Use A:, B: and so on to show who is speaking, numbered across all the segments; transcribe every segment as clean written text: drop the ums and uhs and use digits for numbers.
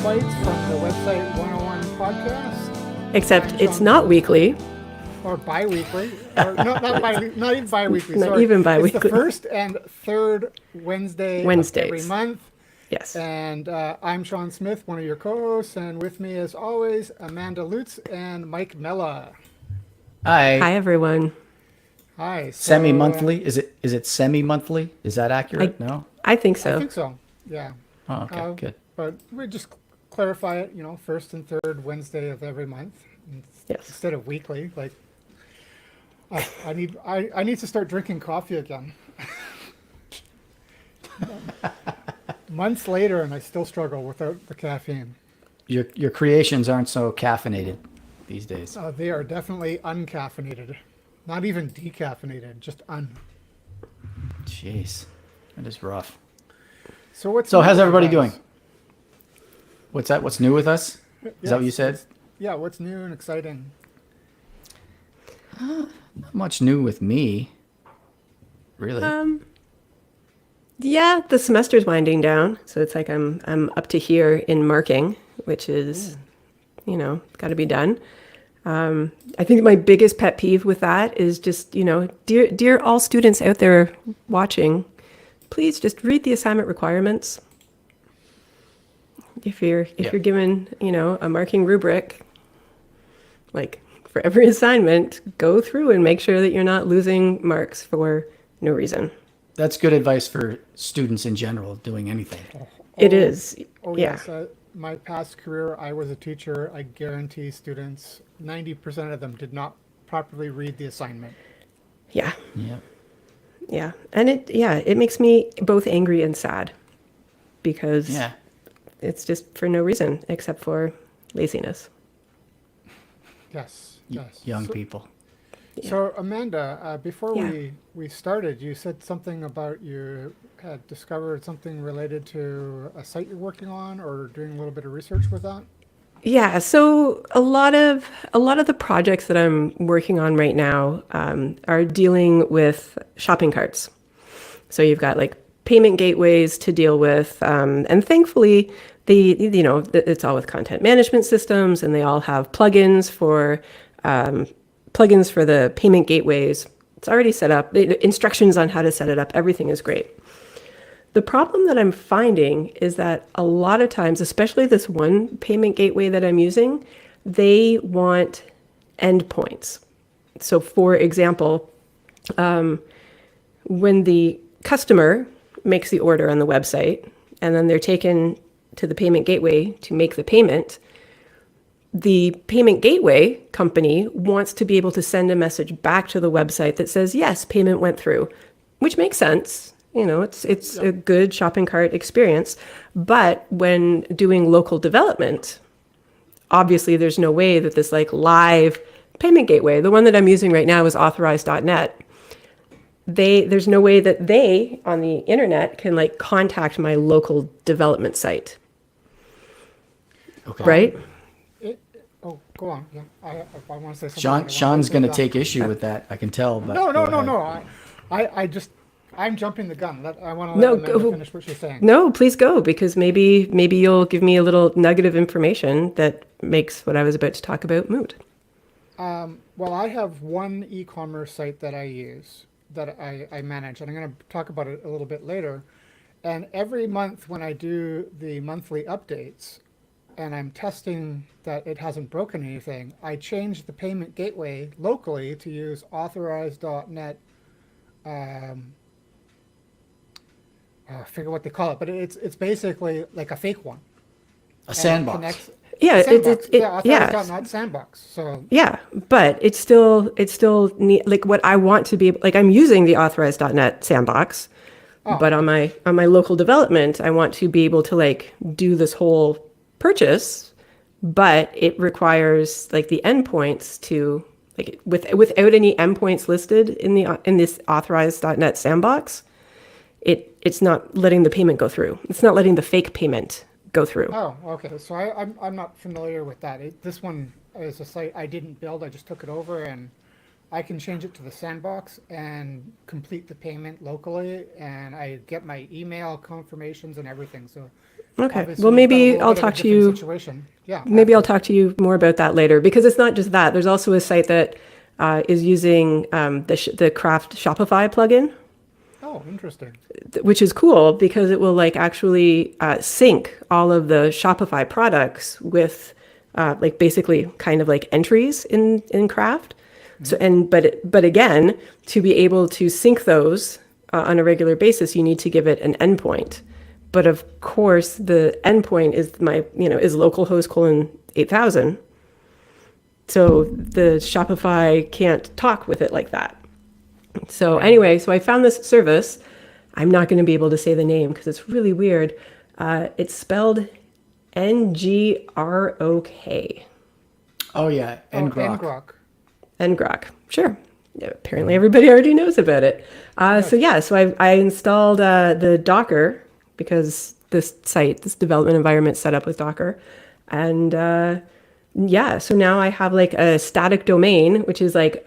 A: Bytes from the website 101 podcast.
B: Except
A: I'm
B: it's
A: Sean
B: not
A: Smith,
B: weekly.
A: or bi-weekly, or no, not even bi-weekly.
B: Not
A: Sorry,
B: even
A: it's the
B: bi-weekly.
A: first and third Wednesday of every
B: Wednesdays.
A: month.
B: Yes.
A: And I'm Sean Smith, one of your co-hosts, and with me, as always, Amanda Lutz and Mike Mella.
C: Hi.
B: Hi, everyone.
A: Hi.
C: Semi-monthly? Is it semi-monthly? Is that accurate? No?
B: I think
A: I
B: so.
A: think so. Yeah.
C: Oh, okay,
A: Uh,
C: good.
A: But we just clarify it, first and third Wednesday of every month
B: Yes.
A: instead of weekly. Like, I need to start drinking coffee again. Months later, and I still struggle without the caffeine.
C: Your creations aren't so caffeinated these days.
A: They are definitely uncaffeinated, not even decaffeinated, just un.
C: Jeez, that is rough.
A: So what's
C: So
A: new
C: how's
A: with
C: everybody
A: you
C: doing?
A: guys?
C: What's that? What's new with us? Is that what you said?
A: Yeah, what's new and exciting?
C: Not much new with me, really.
B: Yeah, the semester's winding down, so it's like I'm up to here in marking, which is, got to be done. I think my biggest pet peeve with that is just, dear all students out there watching, please just read the assignment requirements. If you're given, a marking rubric, like for every assignment, go through and make sure that you're not losing marks for no reason.
C: That's good advice for students in general doing anything.
B: It is.
A: Oh,
B: Yeah.
A: yes. My past career, I was a teacher. I guarantee students, 90% of them did not properly read the assignment.
B: Yeah.
C: Yeah.
B: Yeah. And it makes me both angry and sad because
C: Yeah.
B: it's just for no reason except for laziness.
A: Yes,
C: Y-
A: yes.
C: Young people.
A: So Amanda, before
B: Yeah.
A: we started, you said something about you had discovered something related to a site you're working on or doing a little bit of research with that.
B: Yeah, so a lot of the projects that I'm working on right now are dealing with shopping carts. So you've got like payment gateways to deal with, and thankfully it's all with content management systems, and they all have plugins for the payment gateways. It's already set up. Instructions on how to set it up. Everything is great. The problem that I'm finding is that a lot of times, especially this one payment gateway that I'm using, they want endpoints. So for example, when the customer makes the order on the website and then they're taken to the payment gateway to make the payment, the payment gateway company wants to be able to send a message back to the website that says, yes, payment went through, which makes sense. It's a good shopping cart experience. But when doing local development, obviously there's no way that this like live payment gateway, the one that I'm using right now is authorized.net. There's no way that they on the internet can like contact my local development site.
C: Okay.
B: Right?
A: Oh, go on. Yeah, I want to say something.
C: Sean's going to take issue with that. I can tell. But
A: No,
C: go
A: no.
C: ahead.
A: I'm jumping the gun. I want to
B: No,
A: let Amanda
B: go.
A: finish what she's saying.
B: No, please go, because maybe you'll give me a little nugget of information that makes what I was about to talk about moot.
A: Well, I have one e-commerce site that I use that I manage, and I'm going to talk about it a little bit later. And every month when I do the monthly updates and I'm testing that it hasn't broken anything, I change the payment gateway locally to use authorized.net. I forget what they call it, but it's basically like a fake one.
C: A sandbox.
B: Yeah,
A: Sandbox.
B: yeah,
A: Authorized.net sandbox. So
B: yeah, but it's still like what I want to be like. I'm using the authorized.net sandbox, but on my local development, I want to be able to like do this whole purchase, but it requires like the endpoints to like without any endpoints listed in this authorized.net sandbox. It's not letting the payment go through. It's not letting the fake payment go through.
A: Oh, okay. So I'm not familiar with that. This one is a site I didn't build. I just took it over, and I can change it to the sandbox and complete the payment locally, and I get my email confirmations and everything. So
B: Okay.
A: Obviously,
B: Well,
A: you've got a
B: maybe
A: little
B: I'll
A: bit of a
B: talk to
A: different
B: you.
A: Situation. Yeah.
B: Maybe I'll
A: after.
B: talk to you more about that later, because it's not just that. There's also a site that is using the Craft Shopify plugin,
A: Oh, interesting.
B: which is cool because it will like actually sync all of the Shopify products with like basically kind of like entries in Craft. So but again, to be able to sync those on a regular basis, you need to give it an endpoint. But of course, the endpoint is localhost colon 8000. So the Shopify can't talk with it like that. So anyway, so I found this service. I'm not going to be able to say the name because it's really weird. It's spelled NGROK.
C: Oh yeah, and Grok.
A: Ngrok.
B: Ngrok. Sure. Yeah, apparently everybody already knows about it. So I installed the Docker because this development environment set up with Docker. And so now I have like a static domain, which is like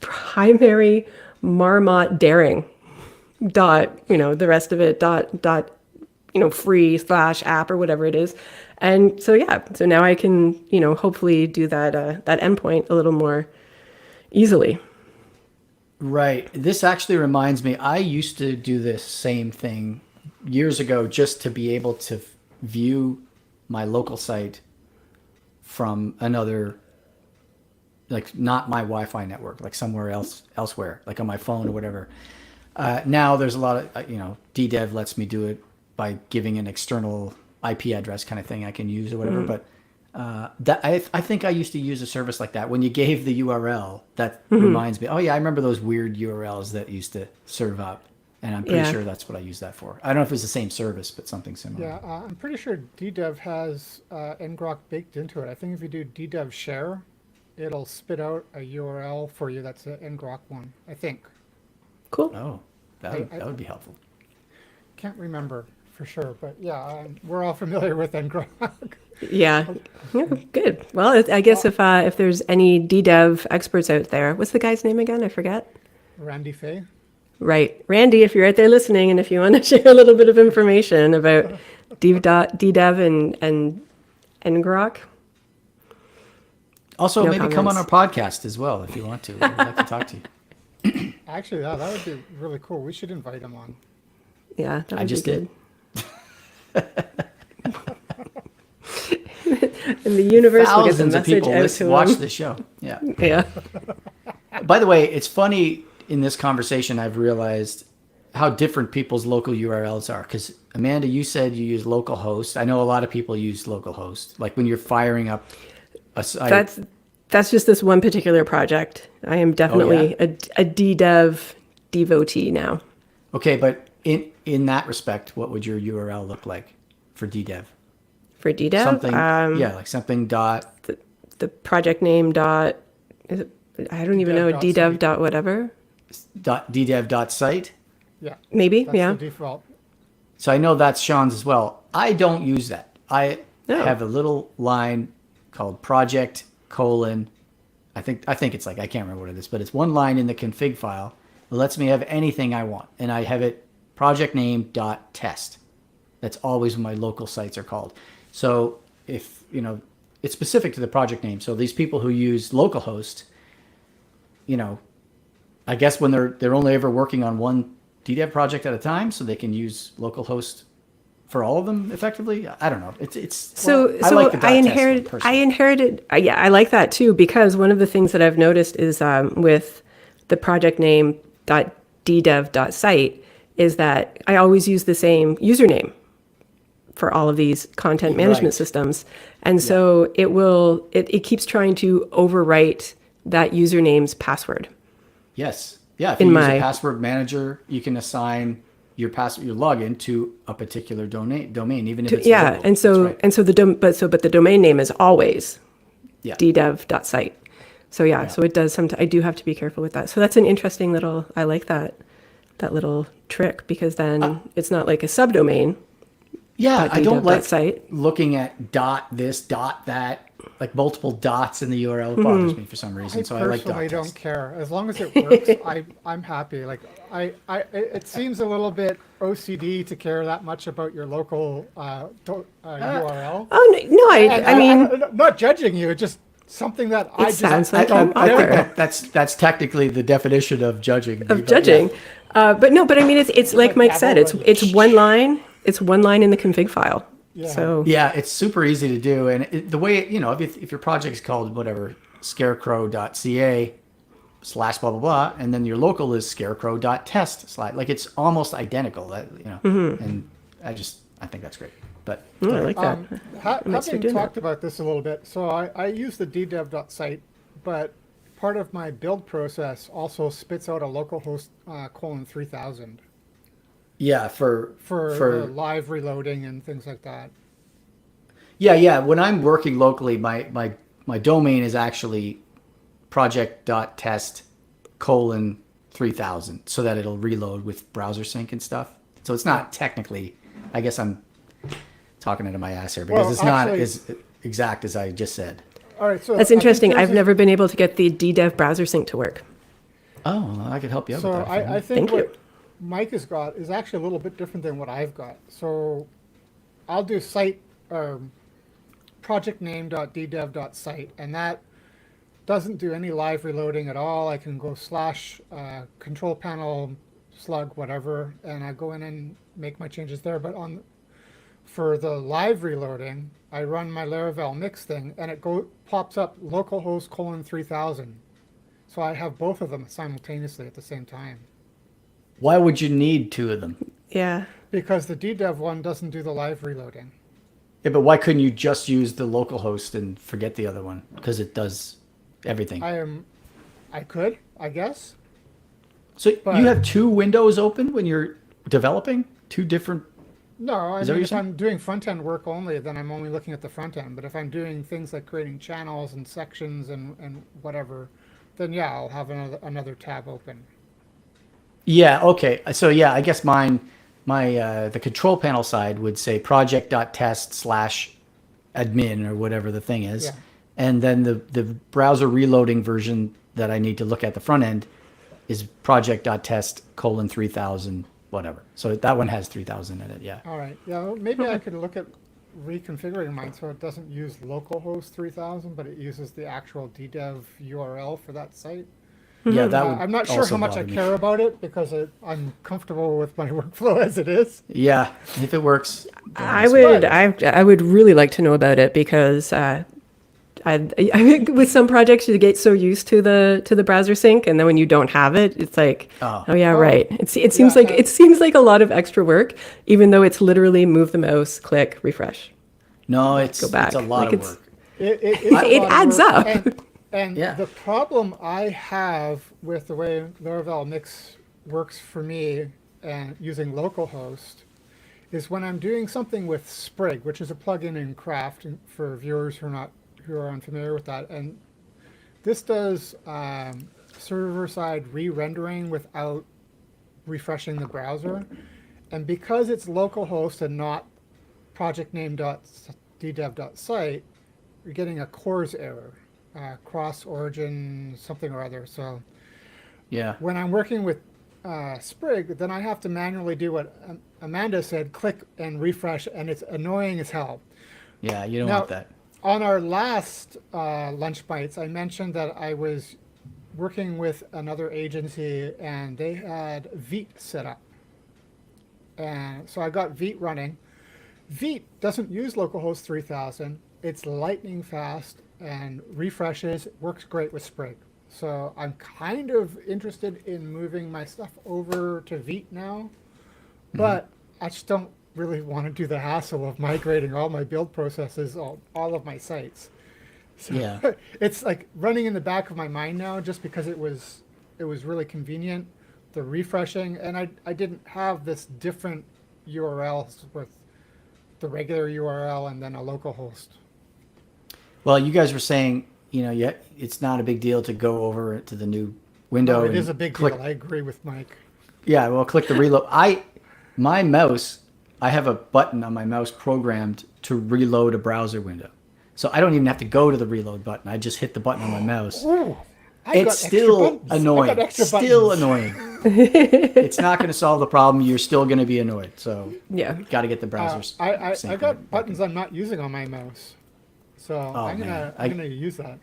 B: primary marmot daring the rest of it free / app or whatever it is. And so now I can hopefully do that endpoint a little more easily.
C: Right. This actually reminds me, I used to do this same thing years ago just to be able to view my local site from another, like not my Wi-Fi network, like somewhere elsewhere, like on my phone or whatever. Now there's a lot of, DDEV lets me do it by giving an external IP address kind of thing I can use or whatever. But I think I used to use a service like that. When you gave the URL, that reminds me, oh yeah, I remember those weird URLs that used to serve up. And I'm pretty sure that's what I use that for. I don't know if it's the same service, but something similar.
A: Yeah, I'm pretty sure DDEV has ngrok baked into it. I think if you do DDEV share, it'll spit out a URL for you that's an ngrok one, I think.
B: Cool.
C: Oh, that would be helpful.
A: Can't remember for sure, but yeah, we're all familiar with ngrok.
B: Yeah. Good. Well, I guess if there's any DDEV experts out there, what's the guy's name again? I forget.
A: Randy Fay.
B: Right. Randy, if you're out there listening and if you want to share a little bit of information about DDEV and ngrok.
C: Also,
B: No
C: maybe come on
B: comments.
C: our podcast as well if you want to. We'd like to talk to you.
A: Actually, that would be really cool. We should invite him on.
B: Yeah, that would
C: I just
B: be
C: did.
B: good. And the universe will get the
C: Thousands of
B: message
C: people
B: out to
C: watch
B: him.
C: this show. Yeah.
B: Yeah.
C: By the way, it's funny in this conversation, I've realized how different people's local URLs are. Because Amanda, you said you use localhost. I know a lot of people use localhost. Like when you're firing up a site.
B: That's just this one particular project. I am definitely a DDEV devotee now.
C: Okay, but in that respect, what would your URL look like for DDEV?
B: For DDEV,
C: Something, like something dot.
B: the project name dot, is it, I don't even know, DDEV dot whatever.
C: DDEV dot site.
A: Yeah.
B: Maybe,
A: That's
B: yeah.
A: the default.
C: So I know that's Sean's as well. I don't use that. I
B: No.
C: have a little line called project : I think it's like, I can't remember what it is, but it's one line in the config file that lets me have anything I want. And I have it project name dot test. That's always what my local sites are called. So if, it's specific to the project name. So these people who use localhost, I guess when they're only ever working on one DDEV project at a time, so they can use localhost for all of them effectively. I don't know. I like the
B: I
C: test one personally.
B: inherited. I like that too, because one of the things that I've noticed is with the project name .ddev.site is that I always use the same username for all of these content management
C: Right.
B: systems. And so it keeps trying to overwrite that username's password.
C: Yes. Yeah. If you
B: In
C: use
B: my-
C: a password manager, you can assign your login to a particular domain, even if it's
B: Yeah.
C: local.
B: And so,
C: That's right.
B: but the domain name is always
C: Yeah.
B: ddev.site. So so it does I do have to be careful with that. So that's an interesting I like that little trick, because then it's not like a subdomain.
C: Yeah, I don't like
B: site.
C: looking at dot this, dot that, like multiple dots in the URL. It bothers me for some reason.
A: I
C: So I like dot
A: personally don't
C: test.
A: care as long as it works. I'm happy. Like it seems a little bit OCD to care that much about your local URL.
B: Oh no,
A: And
B: I mean,
A: I'm not judging you. It's just something that I just
B: sounds like
C: I
B: I'm
C: think
B: aware
C: that's technically the definition of judging. me,
B: of
C: but
B: judging. But no, but I mean, it's like Mike said,
A: Dabble and-
B: it's one line. It's one line in the config file.
A: Yeah.
B: So
C: Yeah, it's super easy to do, and the way if your project is called whatever scarecrow.ca/blah blah blah, and then your local is scarecrow.test/ like it's almost identical. And I think that's great. But
B: I like that. I might start
A: Having
B: doing
A: talked
B: that.
A: about this a little bit, so I use the ddev.site, but part of my build process also spits out a localhost :3000
C: yeah, for
A: for live reloading and things like that.
C: yeah, when I'm working locally, my domain is actually project.test:3000 so that it'll reload with browser sync and stuff. So it's not technically, I guess I'm talking into my ass here because
A: Well,
C: it's not
A: actually-
C: as exact as I just said.
A: All right, so
B: That's
A: I think
B: interesting.
A: there's
B: I've never been able to get the DDev browser sync to work.
C: Oh, well, I could help you out
A: So
C: with that. if you
A: I
C: want.
A: think
B: Thank you.
A: what Mike has got is actually a little bit different than what I've got. So I'll do site project name.ddev.site, and that doesn't do any live reloading at all. I can go / control panel slug whatever, and I go in and make my changes there. But for the live reloading, I run my Laravel mix thing, and it pops up localhost :3000. So I have both of them simultaneously at the same time.
C: Why would you need two of them?
B: Yeah.
A: Because the ddev one doesn't do the live reloading.
C: Yeah, but why couldn't you just use the local host and forget the other one? Because it does everything.
A: I could, I guess.
C: So
A: but-
C: you have two windows open when you're developing? Two different.
A: No, I
C: Is that what
A: mean,
C: you're
A: if
C: saying?
A: I'm doing front end work only, then I'm only looking at the front end. But if I'm doing things like creating channels and sections and whatever, then yeah, I'll have another tab open.
C: Yeah, okay. So yeah, I guess my the control panel side would say project.test/admin or whatever the thing is.
A: Yeah.
C: And then the browser reloading version that I need to look at the front end is project.test:3000 whatever. So that one has 3000 in it, yeah.
A: All right. Yeah, well, maybe I could look at reconfiguring mine so it doesn't use localhost 3000, but it uses the actual ddev URL for that site.
C: Yeah, that would
A: I'm not sure
C: also
A: how much I
C: bother me.
A: care about it because I'm comfortable with my workflow as it is.
C: Yeah, if it works.
B: I would really like to know about it because I think with some projects you get so used to the browser sync, and then when you don't have it, it's like,
C: Oh.
B: oh yeah,
A: Oh.
B: right. It seems like a lot of extra work, even though it's literally move the mouse, click, refresh.
C: No, it's
B: Go back.
C: it's a lot
B: Like,
C: of
B: it's-
C: work.
A: It is a
B: It
A: lot of
B: adds
A: work,
B: up.
A: And
C: Yeah.
A: the problem I have with the way Laravel Mix works for me and using localhost is when I'm doing something with Sprig, which is a plugin in Craft for viewers who are unfamiliar with that. And this does server-side re-rendering without refreshing the browser. And because it's localhost and not project_name.ddev.site, you're getting a CORS error, cross origin something or other. So
C: Yeah.
A: when I'm working with Sprig, then I have to manually do what Amanda said, click and refresh, and it's annoying as hell.
C: Yeah, you don't
A: Now,
C: want that.
A: On our last Lunch Bites, I mentioned that I was working with another agency and they had Vite set up. And so I got Vite running. Vite doesn't use localhost 3000. It's lightning fast and refreshes, works great with Sprig. So I'm kind of interested in moving my stuff over to Vite now, but I just don't really want to do the hassle of migrating all my build processes, all of my sites. So
C: Yeah.
A: it's like running in the back of my mind now just because it was really convenient, the refreshing, and I didn't have this different URLs with the regular URL and then a local host.
C: Well, you guys were saying, it's not a big deal to go over to the new window.
A: No, it
C: and
A: is a big
C: click.
A: deal. I agree with Mike.
C: Yeah, well, click the reload. My mouse, I have a button on my mouse programmed to reload a browser window. So I don't even have to go to the reload button. I just hit the button on my mouse.
A: Ooh, I
C: It's
A: got extra
C: still
A: buttons. I got
C: annoying.
A: extra
C: Still
A: buttons.
C: annoying. It's not going to solve the problem. You're still going to be annoyed. So
B: Yeah.
C: got to get the browsers.
A: I
C: synced
A: got
C: with-
A: buttons I'm not using on my mouse, so I'm
C: man.
A: gonna use that.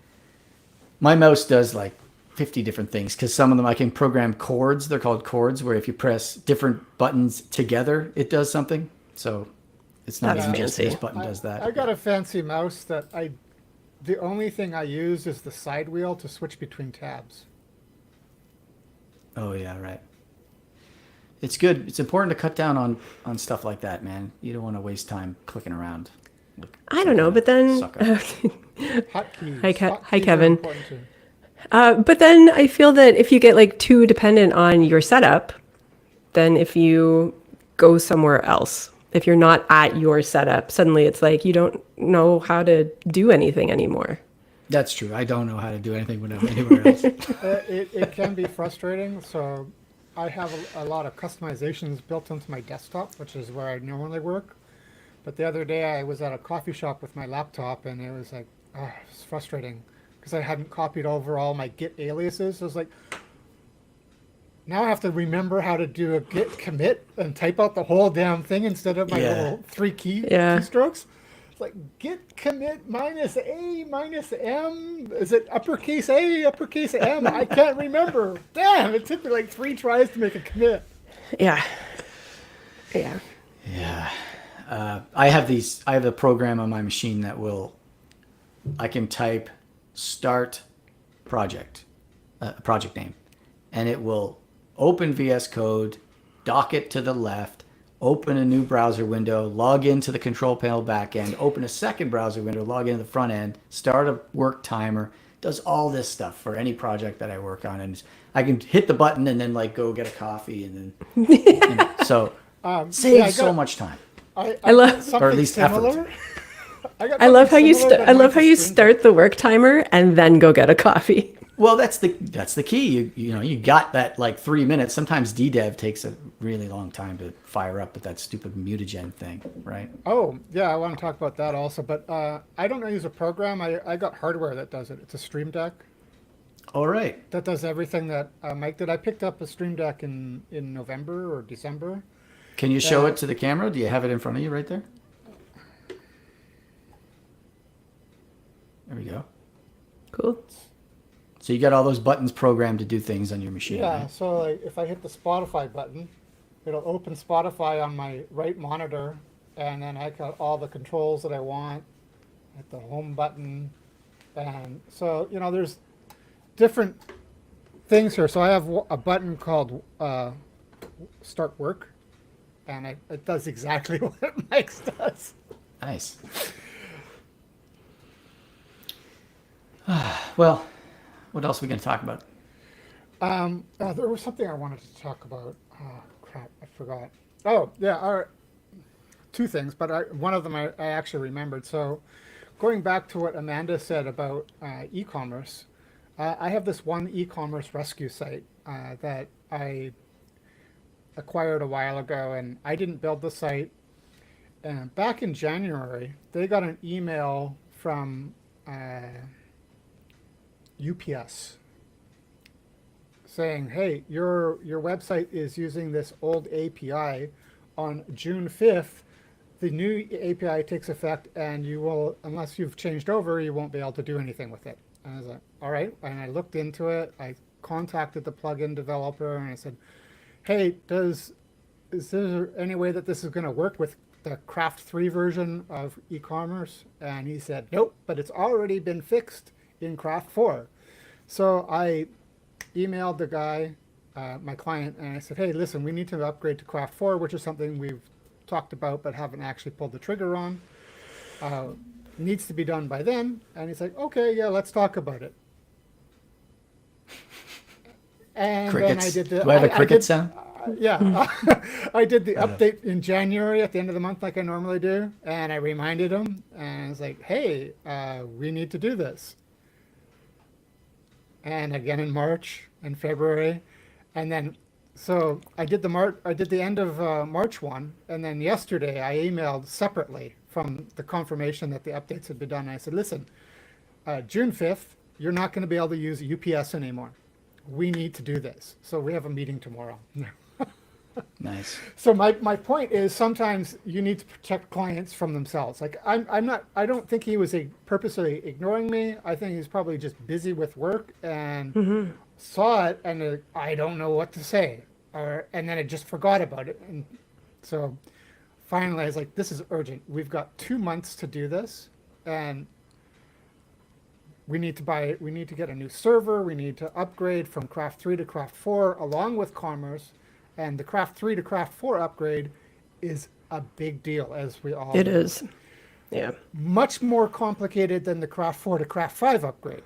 C: My mouse does like 50 different things because some of them I can program chords. They're called chords, where if you press different buttons together, it does something. So it's not
B: That's
C: even just
B: fancy.
C: this button does that.
A: I got a fancy mouse that the only thing I use is the side wheel to switch between tabs.
C: Oh yeah, right. It's good. It's important to cut down on stuff like that, man. You don't want to waste time clicking around. Like
B: I don't know,
C: some
B: but then,
C: sucker.
A: Hotkeys.
B: Hi,
A: Hotkeys are
B: Kevin.
A: important too.
B: but then I feel that if you get like too dependent on your setup, then if you go somewhere else, if you're not at your setup, suddenly it's like you don't know how to do anything anymore.
C: That's true. I don't know how to do anything when I'm anywhere else.
A: It can be frustrating. So I have a lot of customizations built into my desktop, which is where I normally work. But the other day I was at a coffee shop with my laptop, and it was like, it's frustrating because I hadn't copied over all my Git aliases. I was like, now I have to remember how to do a Git commit and type out the whole damn thing instead of my
C: Yeah.
A: little three
B: Yeah.
A: keystrokes. It's like Git commit minus A minus M. Is it uppercase A, uppercase M? I can't remember. Damn, it took me like 3 tries to make a commit.
B: Yeah. Yeah.
C: Yeah. I have a program on my machine that I can type start project name, and it will open VS Code, dock it to the left, open a new browser window, log into the control panel backend, open a second browser window, log into the front end, start a work timer, does all this stuff for any project that I work on. And I can hit the button and then like go get a coffee and then, so saves so much time.
B: I love-
A: got something
C: Or at least effort.
A: similar.
B: I love how you
A: start.
B: I love how you start the work timer and then go get a coffee.
C: Well, that's the key. You got that like 3 minutes. Sometimes DDev takes a really long time to fire up with that stupid mutagen thing, right?
A: Oh, yeah, I want to talk about that also. But I don't use a program. I got hardware that does it. It's a Stream Deck
C: All right.
A: that does everything that Mike did. I picked up a Stream Deck in November or December.
C: Can you show it to the camera? Do you have it in front of you right there? There we go.
B: Cool.
C: So you got all those buttons programmed to do things on your machine.
A: Yeah,
C: Right?
A: so like, if I hit the Spotify button, it'll open Spotify on my right monitor, and then I got all the controls that I want at the home button. And so, there's different things here. So I have a button called Start Work, and it does exactly what Mike's does.
C: Nice. Well, what else are we going to talk about?
A: There was something I wanted to talk about. Oh, crap, I forgot. Oh, yeah, 2 things, but one of them I actually remembered. So going back to what Amanda said about e-commerce, I have this one e-commerce rescue site that I acquired a while ago, and I didn't build the site. And back in January, they got an email from UPS saying, hey, your website is using this old API. On June 5th, the new API takes effect, and you will, unless you've changed over, you won't be able to do anything with it. And I was like, all right. And I looked into it. I contacted the plugin developer, and I said, hey, is there any way that this is going to work with the Craft 3 version of e-commerce? And he said, nope, but it's already been fixed in Craft 4. So I emailed the guy, my client, and I said, hey, listen, we need to upgrade to Craft 4, which is something we've talked about but haven't actually pulled the trigger on. Needs to be done by then. And he's like, okay, yeah, let's talk about it. And
C: Crickets.
A: then I did the...
C: Do I have a
A: I
C: cricket
A: did-
C: sound?
A: Yeah, I did the update in January at the end of the month like I normally do, and I reminded him, and I was like, hey, we need to do this. And again in March and February, and then So I did the end of March one, and then yesterday I emailed separately from the confirmation that the updates had been done. And I said, listen, June 5th, you're not going to be able to use UPS anymore. We need to do this. So we have a meeting tomorrow.
C: Nice.
A: So my point is sometimes you need to protect clients from themselves. Like I don't think he was purposely ignoring me. I think he's probably just busy with work and saw it and I don't know what to say. And then I just forgot about it. And so finally I was like, this is urgent. We've got 2 months to do this, and we need to get a new server. We need to upgrade from Craft 3 to Craft 4 along with Commerce. And the Craft 3 to Craft 4 upgrade is a big deal, as we all
B: It
A: know.
B: is. Yeah.
A: Much more complicated than the Craft 4 to Craft 5 upgrade.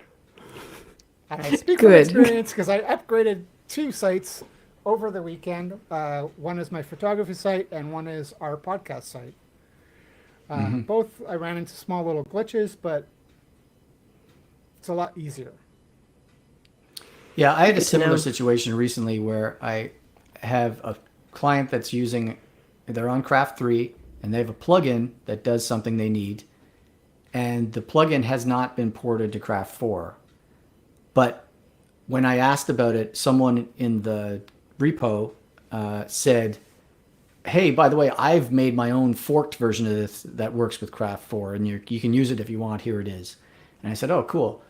A: And I speak from
B: Good.
A: experience because I upgraded 2 sites over the weekend. One is my photography site and one is our podcast site. Both I ran into small little glitches, but it's a lot easier.
C: Yeah, I had a
B: Good to
C: similar
B: know.
C: situation recently where I have a client that's they're on Craft 3 and they have a plugin that does something they need. And the plugin has not been ported to Craft 4. But when I asked about it, someone in the repo said, hey, by the way, I've made my own forked version of this that works with Craft 4, and you can use it if you want. Here it is. And I said, oh, cool.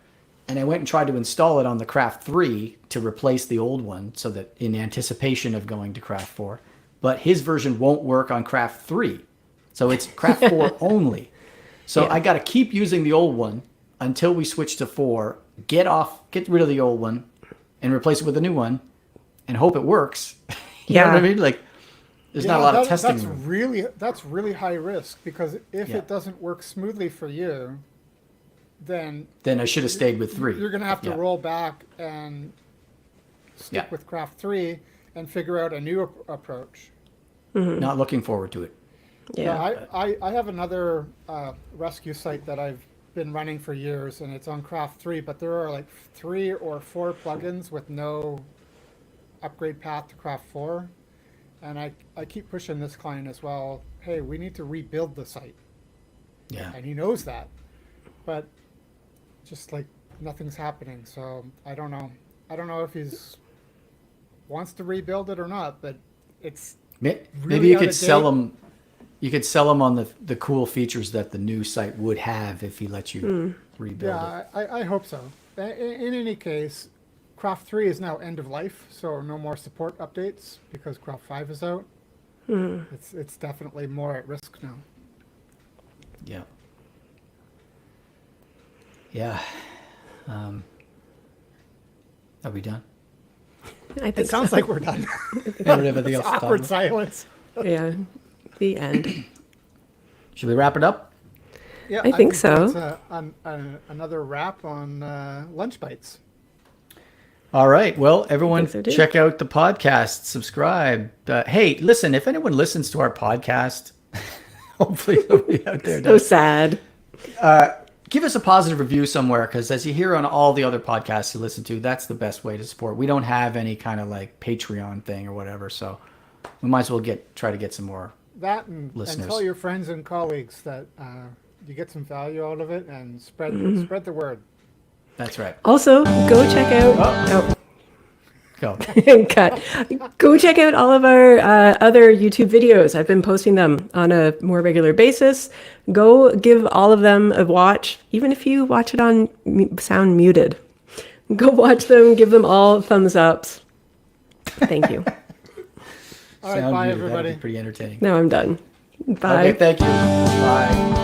C: And I went and tried to install it on the Craft 3 to replace the old one so that in anticipation of going to Craft 4. But his version won't work on Craft 3. So it's Craft 4 only. So
B: Yeah.
C: I got to keep using the old one until we switch to 4, get rid of the old one and replace it with a new one and hope it works. You know what I mean? Like, there's not a lot of testing room.
A: That's really high risk, because if
C: Yeah.
A: it doesn't work smoothly for you, then
C: Then I should have stayed with 3.
A: you're going to have to
C: Yeah.
A: roll back and stick
C: Yeah.
A: with Craft 3 and figure out a new approach.
C: Not looking forward to it.
B: Yeah.
A: I have another rescue site that I've been running for years, and it's on Craft 3, but there are like 3 or 4 plugins with no upgrade path to Craft 4. And I keep pushing this client as well, hey, we need to rebuild the site.
C: Yeah.
A: And he knows that. But just like nothing's happening. So I don't know. I don't know if he's wants to rebuild it or not, but it's
C: Maybe
A: really
C: you
A: out
C: could
A: of
C: sell
A: date.
C: them. You could sell them on the cool features that the new site would have if he lets you rebuild it.
A: Yeah, I hope so. In any case, Craft 3 is now end of life, so no more support updates because Craft 5 is out. It's definitely more at risk now.
C: Yeah. Yeah. Are we done?
B: I think
A: It sounds like we're done.
C: Everything else to talk
A: Awkward
C: about?
A: silence.
B: yeah. The end.
C: Should we wrap it up?
A: Yeah,
B: I think so.
A: That's another wrap on Lunch Bites.
C: All right. Well, everyone,
B: so, too.
C: check out the podcast. Subscribe. Hey, listen, if anyone listens to our podcast, hopefully somebody out there
B: So
C: does.
B: sad.
C: Give us a positive review somewhere, because as you hear on all the other podcasts you listen to, that's the best way to support. We don't have any kind of like Patreon thing or whatever, so we might as well try to get some more.
A: That and
C: Listeners.
A: tell your friends and colleagues that you get some value out of it, and spread the word.
C: That's right.
B: Also, go check out.
C: Go.
B: Cut. Go check out all of our other YouTube videos. I've been posting them on a more regular basis. Go give all of them a watch, even if you watch it on sound muted. Go watch them. Give them all thumbs ups. Thank you.
A: All right,
C: Sound
A: bye
C: muted. That'd be
A: everybody.
C: pretty entertaining.
B: Now I'm done. Bye.
C: Okay, thank you. Bye.